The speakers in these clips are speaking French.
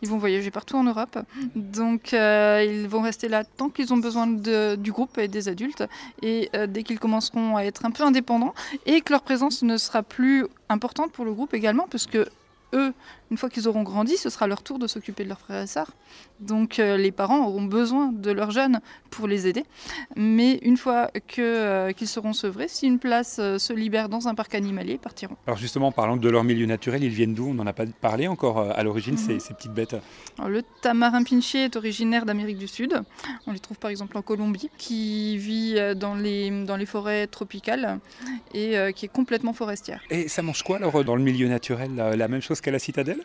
Ils vont voyager partout en Europe, donc ils vont rester là tant qu'ils ont besoin du groupe et des adultes et dès qu'ils commenceront à être un peu indépendants et que leur présence ne sera plus importante pour le groupe également, parce que eux, une fois qu'ils auront grandi, ce sera leur tour de s'occuper de leurs frères et sœurs. Donc les parents auront besoin de leurs jeunes pour les aider. Mais une fois qu'ils seront sevrés, si une place se libère dans un parc animalier, ils partiront. Alors justement, parlant de leur milieu naturel, ils viennent d'où? On n'en a pas parlé encore à l'origine, ces petites bêtes. Alors, le tamarin pinché est originaire d'Amérique du Sud. On les trouve par exemple en Colombie, qui vit dans les forêts tropicales et qui est complètement forestière. Et ça mange quoi alors dans le milieu naturel? La même chose qu'à la citadelle?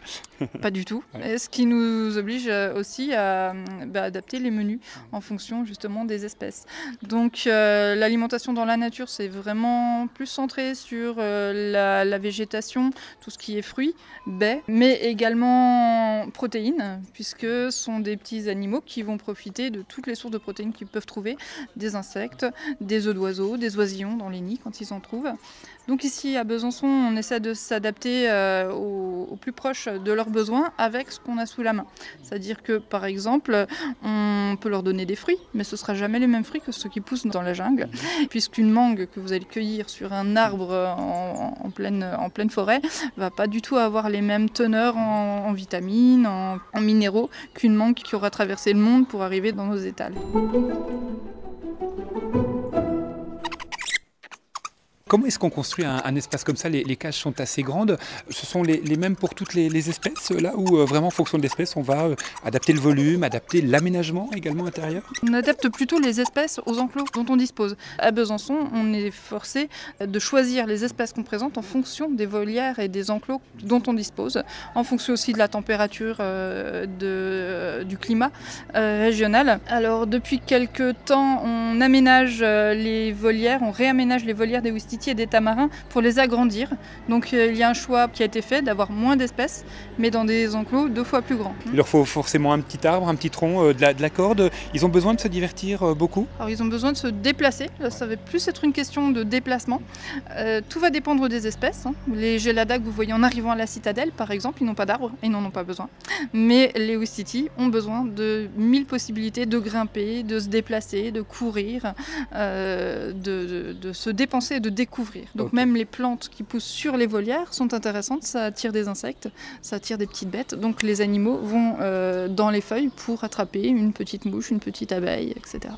Pas du tout. Ouais. Ce qui nous oblige aussi à adapter les menus en fonction justement des espèces. Donc l'alimentation dans la nature, c'est vraiment plus centré sur la végétation, tout ce qui est fruits, baies, mais également protéines, puisque ce sont des petits animaux qui vont profiter de toutes les sources de protéines qu'ils peuvent trouver, des insectes, des œufs d'oiseaux, des oisillons dans les nids quand ils en trouvent. Donc ici à Besançon, on essaie de s'adapter au plus proche de leurs besoins avec ce qu'on a sous la main. C'est-à-dire que par exemple, on peut leur donner des fruits, mais ce ne sera jamais les mêmes fruits que ceux qui poussent dans la jungle, puisqu'une mangue que vous allez cueillir sur un arbre en pleine forêt va pas du tout avoir les mêmes teneurs en vitamines, en minéraux qu'une mangue qui aura traversé le monde pour arriver dans nos étals. Comment est-ce qu'on construit un espace comme ça? Les cages sont assez grandes. Ce sont les mêmes pour toutes les espèces, là où vraiment en fonction de l'espèce, on va adapter le volume, adapter l'aménagement également intérieur? On adapte plutôt les espèces aux enclos dont on dispose. À Besançon, on est forcé de choisir les espèces qu'on présente en fonction des volières et des enclos dont on dispose, en fonction aussi de la température du climat régional. Alors depuis quelques temps, on aménage les volières, on réaménage les volières des ouistitiers et des tamarins pour les agrandir. Donc il y a un choix qui a été fait d'avoir moins d'espèces, mais dans des enclos 2 fois plus grands. Il leur faut forcément un petit arbre, un petit tronc, de la corde. Ils ont besoin de se divertir beaucoup? Alors ils ont besoin de se déplacer, ça va plus être une question de déplacement. Tout va dépendre des espèces. Les géladas que vous voyez en arrivant à la citadelle, par exemple, ils n'ont pas d'arbres, ils n'en ont pas besoin. Mais les oustitis ont besoin de 1000 possibilités de grimper, de se déplacer, de courir, de se dépenser et de découvrir. Donc Ok. même les plantes qui poussent sur les volières sont intéressantes, ça attire des insectes, ça attire des petites bêtes. Donc les animaux vont dans les feuilles pour attraper une petite mouche, une petite abeille, etc.